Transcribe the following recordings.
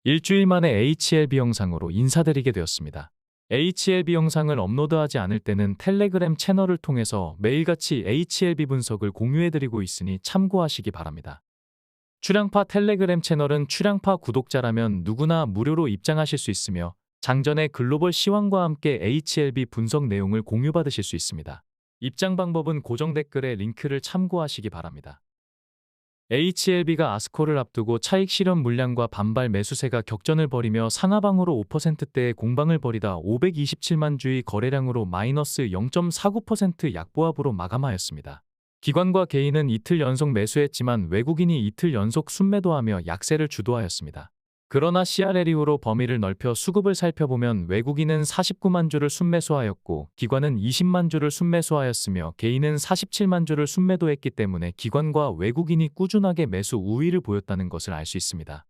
일주일 만에 HLB 영상으로 인사드리게 되었습니다. HLB 영상을 업로드하지 않을 때는 텔레그램 채널을 통해서 매일같이 HLB 분석을 공유해드리고 있으니 참고하시기 바랍니다. 출양파 텔레그램 채널은 출양파 구독자라면 누구나 무료로 입장하실 수 있으며 장전의 글로벌 시황과 함께 HLB 분석 내용을 공유받으실 수 있습니다. 입장 방법은 고정 댓글에 링크를 참고하시기 바랍니다. HLB가 아스코를 앞두고 차익 실현 물량과 반발 매수세가 격전을 벌이며 상하방으로 5%대의 공방을 벌이다 527만 주의 거래량으로 마이너스 0.49% 약보합으로 마감하였습니다. 기관과 개인은 이틀 연속 매수했지만 외국인이 이틀 연속 순매도하며 약세를 주도하였습니다. 그러나 CRL 이후로 범위를 넓혀 수급을 살펴보면 외국인은 49만 주를 순매수하였고 기관은 20만 주를 순매수하였으며 개인은 47만 주를 순매도했기 때문에 기관과 외국인이 꾸준하게 매수 우위를 보였다는 것을 알 수 있습니다.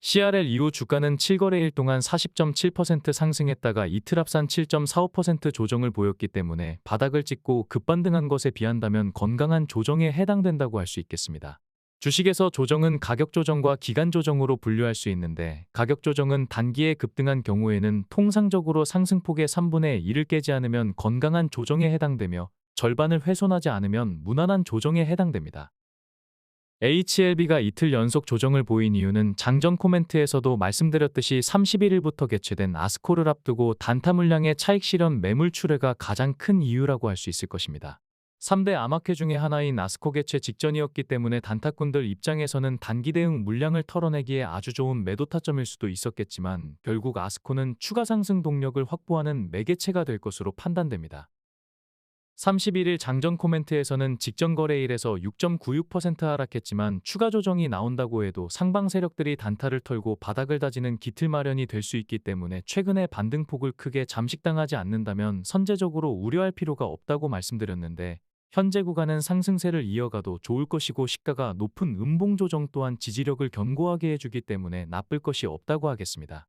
CRL 이후 주가는 7거래일 동안 40.7% 상승했다가 이틀 합산 7.45% 조정을 보였기 때문에 바닥을 찍고 급반등한 것에 비한다면 건강한 조정에 해당된다고 할 수 있겠습니다. 주식에서 조정은 가격 조정과 기간 조정으로 분류할 수 있는데 가격 조정은 단기에 급등한 경우에는 통상적으로 상승폭의 3분의 1을 깨지 않으면 건강한 조정에 해당되며 절반을 훼손하지 않으면 무난한 조정에 해당됩니다. HLB가 이틀 연속 조정을 보인 이유는 장전 코멘트에서도 말씀드렸듯이 31일부터 개최된 아스코를 앞두고 단타 물량의 차익 실현 매물 출회가 가장 큰 이유라고 할 수 있을 것입니다. 3대 암학회 중의 하나인 아스코 개최 직전이었기 때문에 단타꾼들 입장에서는 단기 대응 물량을 털어내기에 아주 좋은 매도 타점일 수도 있었겠지만 결국 아스코는 추가 상승 동력을 확보하는 매개체가 될 것으로 판단됩니다. 31일 장전 코멘트에서는 직전 거래일에서 6.96% 하락했지만 추가 조정이 나온다고 해도 상방 세력들이 단타를 털고 바닥을 다지는 기틀 마련이 될 수 있기 때문에 최근의 반등폭을 크게 잠식당하지 않는다면 선제적으로 우려할 필요가 없다고 말씀드렸는데 현재 구간은 상승세를 이어가도 좋을 것이고 시가가 높은 음봉 조정 또한 지지력을 견고하게 해주기 때문에 나쁠 것이 없다고 하겠습니다.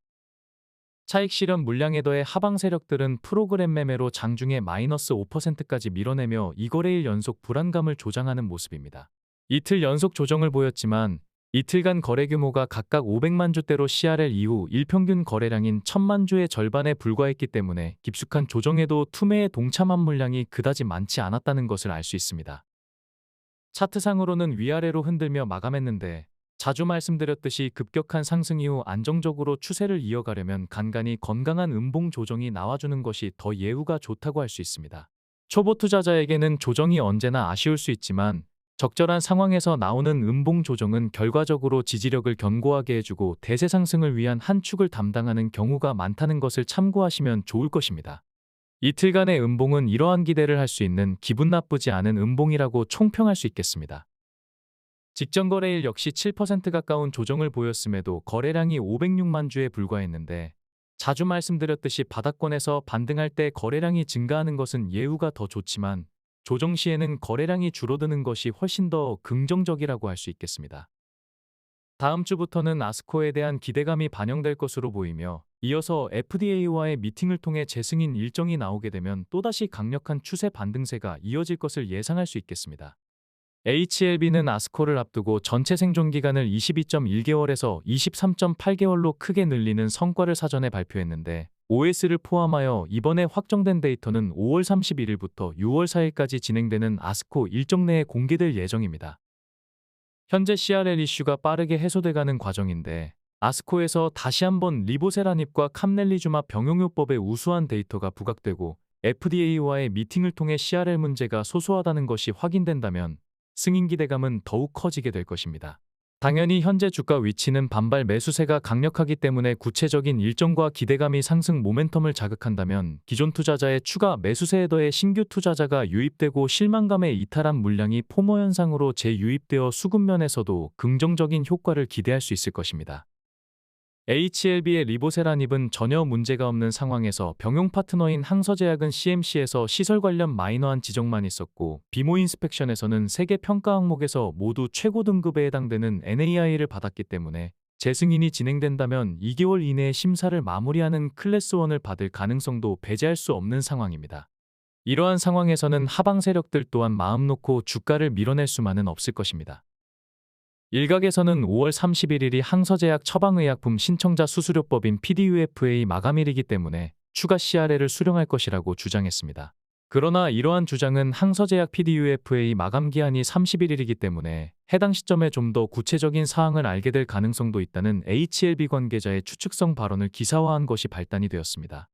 차익 실현 물량에 더해 하방 세력들은 프로그램 매매로 장중에 마이너스 5%까지 밀어내며 2거래일 연속 불안감을 조장하는 모습입니다. 이틀 연속 조정을 보였지만 이틀간 거래 규모가 각각 500만 주대로 CRL 이후 일평균 거래량인 1000만 주의 절반에 불과했기 때문에 깊숙한 조정에도 투매에 동참한 물량이 그다지 많지 않았다는 것을 알 수 있습니다. 차트상으로는 위아래로 흔들며 마감했는데 자주 말씀드렸듯이 급격한 상승 이후 안정적으로 추세를 이어가려면 간간히 건강한 음봉 조정이 나와주는 것이 더 예후가 좋다고 할 수 있습니다. 초보 투자자에게는 조정이 언제나 아쉬울 수 있지만 적절한 상황에서 나오는 음봉 조정은 결과적으로 지지력을 견고하게 해주고 대세 상승을 위한 한 축을 담당하는 경우가 많다는 것을 참고하시면 좋을 것입니다. 이틀간의 음봉은 이러한 기대를 할 수 있는 기분 나쁘지 않은 음봉이라고 총평할 수 있겠습니다. 직전 거래일 역시 7% 가까운 조정을 보였음에도 거래량이 506만 주에 불과했는데 자주 말씀드렸듯이 바닥권에서 반등할 때 거래량이 증가하는 것은 예후가 더 좋지만 조정 시에는 거래량이 줄어드는 것이 훨씬 더 긍정적이라고 할 수 있겠습니다. 다음 주부터는 아스코에 대한 기대감이 반영될 것으로 보이며 이어서 FDA와의 미팅을 통해 재승인 일정이 나오게 되면 또다시 강력한 추세 반등세가 이어질 것을 예상할 수 있겠습니다. HLB는 아스코를 앞두고 전체 생존 기간을 22.1개월에서 23.8개월로 크게 늘리는 성과를 사전에 발표했는데 OS를 포함하여 이번에 확정된 데이터는 5월 31일부터 6월 4일까지 진행되는 아스코 일정 내에 공개될 예정입니다. 현재 CRL 이슈가 빠르게 해소돼가는 과정인데 아스코에서 다시 한번 리보세라닙과 캄넬리주마 병용요법의 우수한 데이터가 부각되고 FDA와의 미팅을 통해 CRL 문제가 소소하다는 것이 확인된다면 승인 기대감은 더욱 커지게 될 것입니다. 당연히 현재 주가 위치는 반발 매수세가 강력하기 때문에 구체적인 일정과 기대감이 상승 모멘텀을 자극한다면 기존 투자자의 추가 매수세에 더해 신규 투자자가 유입되고 실망감에 이탈한 물량이 포모 현상으로 재유입되어 수급면에서도 긍정적인 효과를 기대할 수 있을 것입니다. HLB의 리보세라닙은 전혀 문제가 없는 상황에서 병용 파트너인 항서제약은 CMC에서 시설 관련 마이너한 지적만 있었고 비모 인스펙션에서는 세계 평가 항목에서 모두 최고 등급에 해당되는 NAI를 받았기 때문에 재승인이 진행된다면 2개월 이내에 심사를 마무리하는 클래스 1을 받을 가능성도 배제할 수 없는 상황입니다. 이러한 상황에서는 하방 세력들 또한 마음 놓고 주가를 밀어낼 수만은 없을 것입니다. 일각에서는 5월 31일이 항서제약 처방의약품 신청자 수수료법인 PDUFA 마감일이기 때문에 추가 CRL을 수령할 것이라고 주장했습니다. 그러나 이러한 주장은 항서제약 PDUFA 마감 기한이 31일이기 때문에 해당 시점에 좀 더 구체적인 사항을 알게 될 가능성도 있다는 HLB 관계자의 추측성 발언을 기사화한 것이 발단이 되었습니다.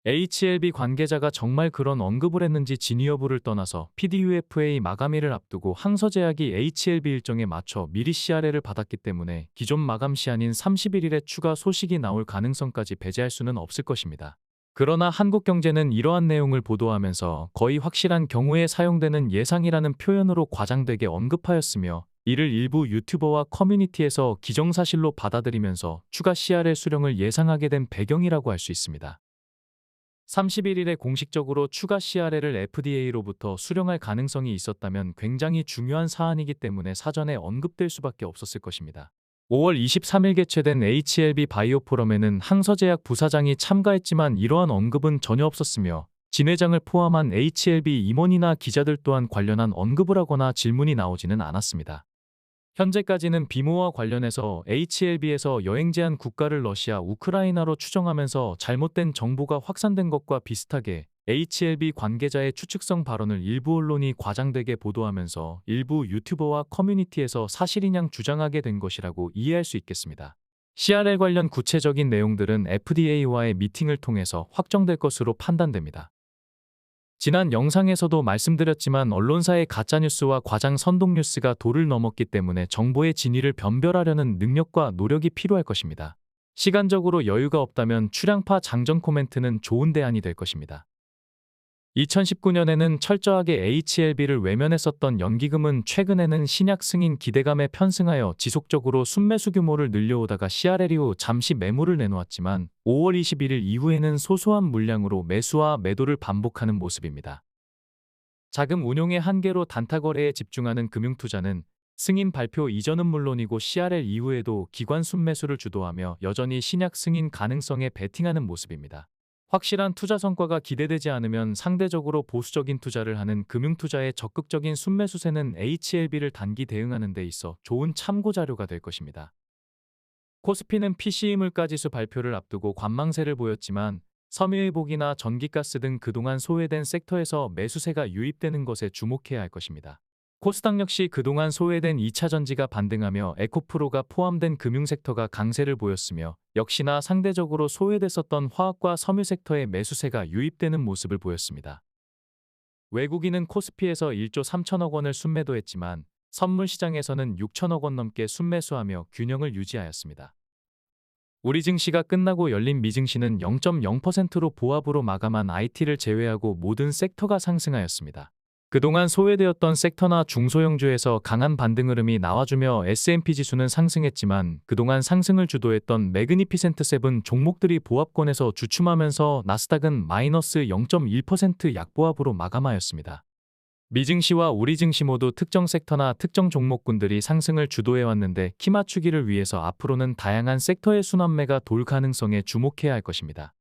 HLB 관계자가 정말 그런 언급을 했는지 진위 여부를 떠나서 PDUFA 마감일을 앞두고 항서제약이 HLB 일정에 맞춰 미리 CRL을 받았기 때문에 기존 마감 시한인 31일에 추가 소식이 나올 가능성까지 배제할 수는 없을 것입니다. 그러나 한국경제는 이러한 내용을 보도하면서 거의 확실한 경우에 사용되는 예상이라는 표현으로 과장되게 언급하였으며 이를 일부 유튜버와 커뮤니티에서 기정사실로 받아들이면서 추가 CRL 수령을 예상하게 된 배경이라고 할 수 있습니다. 31일에 공식적으로 추가 CRL을 FDA로부터 수령할 가능성이 있었다면 굉장히 중요한 사안이기 때문에 사전에 언급될 수밖에 없었을 것입니다. 5월 23일 개최된 HLB 바이오 포럼에는 항서제약 부사장이 참가했지만 이러한 언급은 전혀 없었으며 진 회장을 포함한 HLB 임원이나 기자들 또한 관련한 언급을 하거나 질문이 나오지는 않았습니다. 현재까지는 비모와 관련해서 HLB에서 여행 제한 국가를 러시아, 우크라이나로 추정하면서 잘못된 정보가 확산된 것과 비슷하게 HLB 관계자의 추측성 발언을 일부 언론이 과장되게 보도하면서 일부 유튜버와 커뮤니티에서 사실인양 주장하게 된 것이라고 이해할 수 있겠습니다. CRL 관련 구체적인 내용들은 FDA와의 미팅을 통해서 확정될 것으로 판단됩니다. 지난 영상에서도 말씀드렸지만 언론사의 가짜뉴스와 과장 선동뉴스가 도를 넘었기 때문에 정보의 진위를 변별하려는 능력과 노력이 필요할 것입니다. 시간적으로 여유가 없다면 출향파 장전 코멘트는 좋은 대안이 될 것입니다. 2019년에는 철저하게 HLB를 외면했었던 연기금은 최근에는 신약 승인 기대감에 편승하여 지속적으로 순매수 규모를 늘려오다가 CRL 이후 잠시 매물을 내놓았지만 5월 21일 이후에는 소소한 물량으로 매수와 매도를 반복하는 모습입니다. 자금 운용의 한계로 단타 거래에 집중하는 금융투자는 승인 발표 이전은 물론이고 CRL 이후에도 기관 순매수를 주도하며 여전히 신약 승인 가능성에 베팅하는 모습입니다. 확실한 투자 성과가 기대되지 않으면 상대적으로 보수적인 투자를 하는 금융투자의 적극적인 순매수세는 HLB를 단기 대응하는 데 있어 좋은 참고 자료가 될 것입니다. 코스피는 PCE 물가지수 발표를 앞두고 관망세를 보였지만 섬유유복이나 전기가스 등 그동안 소외된 섹터에서 매수세가 유입되는 것에 주목해야 할 것입니다. 코스닥 역시 그동안 소외된 2차전지가 반등하며 에코프로가 포함된 금융섹터가 강세를 보였으며 역시나 상대적으로 소외됐었던 화학과 섬유 섹터의 매수세가 유입되는 모습을 보였습니다. 외국인은 코스피에서 1조 3천억 원을 순매도했지만 선물시장에서는 6천억 원 넘게 순매수하며 균형을 유지하였습니다. 우리 증시가 끝나고 열린 미증시는 0.0%로 보합으로 마감한 IT를 제외하고 모든 섹터가 상승하였습니다. 그동안 소외되었던 섹터나 중소형주에서 강한 반등 흐름이 나와주며 S&P 지수는 상승했지만 그동안 상승을 주도했던 매그니피센트 7 종목들이 보합권에서 주춤하면서 나스닥은 마이너스 0.1% 약보합으로 마감하였습니다. 미증시와 우리 증시 모두 특정 섹터나 특정 종목군들이 상승을 주도해왔는데 키 맞추기를 위해서 앞으로는 다양한 섹터의 순환매가 돌 가능성에 주목해야 할 것입니다.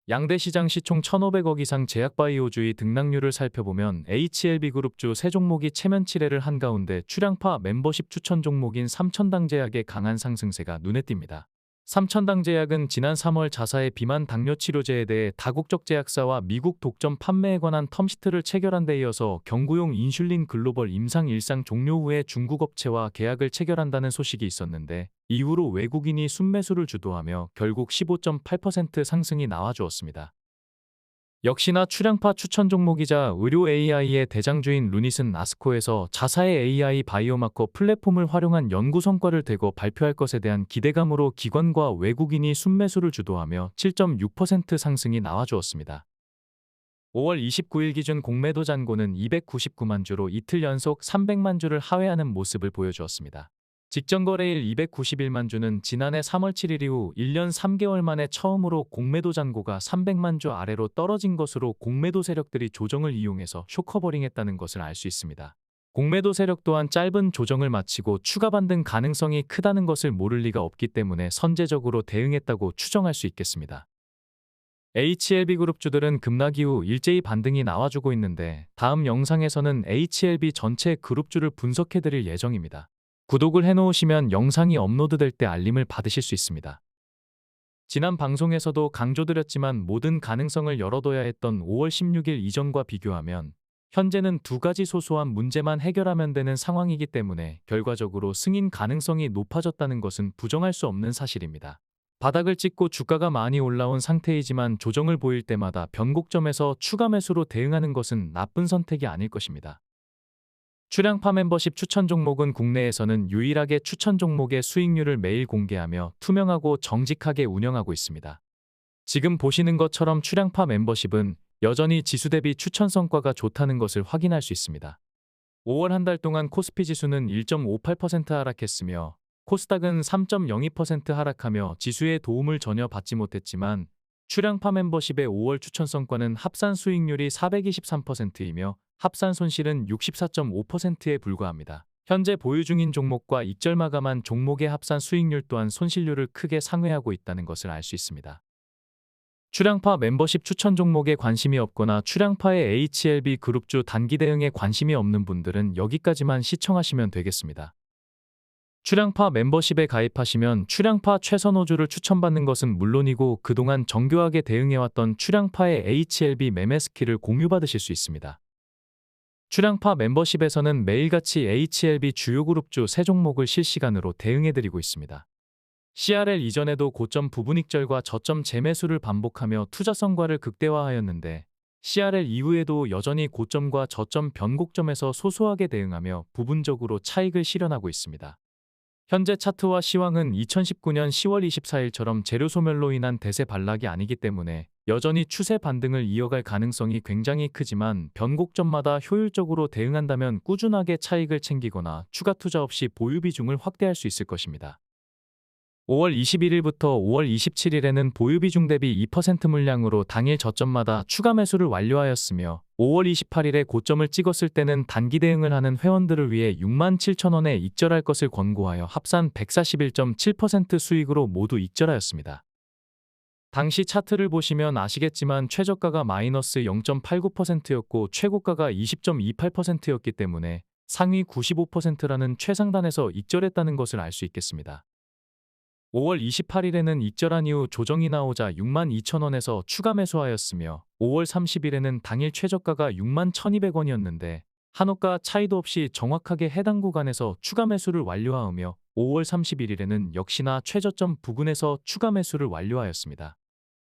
양대 시장 시총 1,500억 이상 제약바이오주의 등락률을 살펴보면 HLB그룹주 3종목이 체면치레를 한 가운데 출향파 멤버십 추천 종목인 삼천당제약의 강한 상승세가 눈에 띕니다. 삼천당제약은 지난 3월 자사의 비만 당뇨 치료제에 대해 다국적 제약사와 미국 독점 판매에 관한 텀시트를 체결한 데 이어서 경구용 인슐린 글로벌 임상 일상 종료 후에 중국 업체와 계약을 체결한다는 소식이 있었는데 이후로 외국인이 순매수를 주도하며 결국 15.8% 상승이 나와주었습니다. 역시나 출향파 추천 종목이자 의료 AI의 대장주인 루닛은 아스코에서 자사의 AI 바이오마커 플랫폼을 활용한 연구 성과를 대거 발표할 것에 대한 기대감으로 기관과 외국인이 순매수를 주도하며 7.6% 상승이 나와주었습니다. 5월 29일 기준 공매도 잔고는 299만 주로 이틀 연속 300만 주를 하회하는 모습을 보여주었습니다. 직전 거래일 291만 주는 지난해 3월 7일 이후 1년 3개월 만에 처음으로 공매도 잔고가 300만 주 아래로 떨어진 것으로 공매도 세력들이 조정을 이용해서 쇼커버링했다는 것을 알 수 있습니다. 공매도 세력 또한 짧은 조정을 마치고 추가 반등 가능성이 크다는 것을 모를 리가 없기 때문에 선제적으로 대응했다고 추정할 수 있겠습니다. HLB그룹주들은 급락 이후 일제히 반등이 나와주고 있는데 다음 영상에서는 HLB 전체 그룹주를 분석해드릴 예정입니다. 구독을 해놓으시면 영상이 업로드될 때 알림을 받으실 수 있습니다. 지난 방송에서도 강조드렸지만 모든 가능성을 열어둬야 했던 5월 16일 이전과 비교하면 현재는 두 가지 소소한 문제만 해결하면 되는 상황이기 때문에 결과적으로 승인 가능성이 높아졌다는 것은 부정할 수 없는 사실입니다. 바닥을 찍고 주가가 많이 올라온 상태이지만 조정을 보일 때마다 변곡점에서 추가 매수로 대응하는 것은 나쁜 선택이 아닐 것입니다. 출량파 멤버십 추천 종목은 국내에서는 유일하게 추천 종목의 수익률을 매일 공개하며 투명하고 정직하게 운영하고 있습니다. 지금 보시는 것처럼 출량파 멤버십은 여전히 지수 대비 추천 성과가 좋다는 것을 확인할 수 있습니다. 5월 한 달 동안 코스피 지수는 1.58% 하락했으며 코스닥은 3.02% 하락하며 지수의 도움을 전혀 받지 못했지만 출량파 멤버십의 5월 추천 성과는 합산 수익률이 423%이며 합산 손실은 64.5%에 불과합니다. 현재 보유 중인 종목과 익절 마감한 종목의 합산 수익률 또한 손실률을 크게 상회하고 있다는 것을 알 수 있습니다. 출량파 멤버십 추천 종목에 관심이 없거나 출량파의 HLB 그룹주 단기 대응에 관심이 없는 분들은 여기까지만 시청하시면 되겠습니다. 출량파 멤버십에 가입하시면 출량파 최선호주를 추천받는 것은 물론이고 그동안 정교하게 대응해왔던 출량파의 HLB 매매 스킬을 공유받으실 수 있습니다. 출량파 멤버십에서는 매일같이 HLB 주요 그룹주 3종목을 실시간으로 대응해드리고 있습니다. CRL 이전에도 고점 부분 익절과 저점 재매수를 반복하며 투자 성과를 극대화하였는데 CRL 이후에도 여전히 고점과 저점 변곡점에서 소소하게 대응하며 부분적으로 차익을 실현하고 있습니다. 현재 차트와 시황은 2019년 10월 24일처럼 재료 소멸로 인한 대세 반락이 아니기 때문에 여전히 추세 반등을 이어갈 가능성이 굉장히 크지만 변곡점마다 효율적으로 대응한다면 꾸준하게 차익을 챙기거나 추가 투자 없이 보유 비중을 확대할 수 있을 것입니다. 5월 21일부터 5월 27일에는 보유 비중 대비 2% 물량으로 당일 저점마다 추가 매수를 완료하였으며 5월 28일에 고점을 찍었을 때는 단기 대응을 하는 회원들을 위해 67,000원에 익절할 것을 권고하여 합산 141.7% 수익으로 모두 익절하였습니다. 당시 차트를 보시면 아시겠지만 최저가가 마이너스 0.89%였고 최고가가 20.28%였기 때문에 상위 95%라는 최상단에서 익절했다는 것을 알 수 있겠습니다. 5월 28일에는 익절한 이후 조정이 나오자 62,000원에서 추가 매수하였으며 5월 30일에는 당일 최저가가 61,200원이었는데 한호가 차이도 없이 정확하게 해당 구간에서 추가 매수를 완료하며 5월 31일에는 역시나 최저점 부근에서 추가 매수를 완료하였습니다.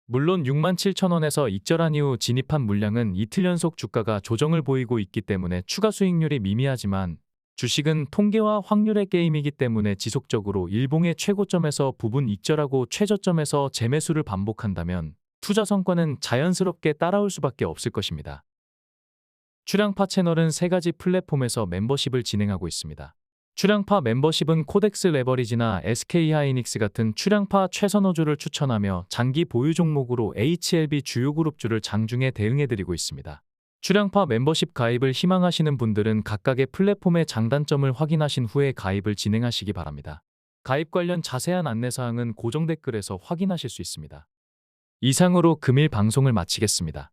물론 67,000원에서 익절한 이후 진입한 물량은 이틀 연속 주가가 조정을 보이고 있기 때문에 추가 수익률이 미미하지만 주식은 통계와 확률의 게임이기 때문에 지속적으로 일봉의 최고점에서 부분 익절하고 최저점에서 재매수를 반복한다면 투자 성과는 자연스럽게 따라올 수밖에 없을 것입니다. 출량파 채널은 3가지 플랫폼에서 멤버십을 진행하고 있습니다. 출량파 멤버십은 코덱스 레버리지나 SK하이닉스 같은 출량파 최선호주를 추천하며 장기 보유 종목으로 HLB 주요 그룹주를 장중에 대응해드리고 있습니다. 출량파 멤버십 가입을 희망하시는 분들은 각각의 플랫폼의 장단점을 확인하신 후에 가입을 진행하시기 바랍니다. 가입 관련 자세한 안내사항은 고정 댓글에서 확인하실 수 있습니다. 이상으로 금일 방송을 마치겠습니다.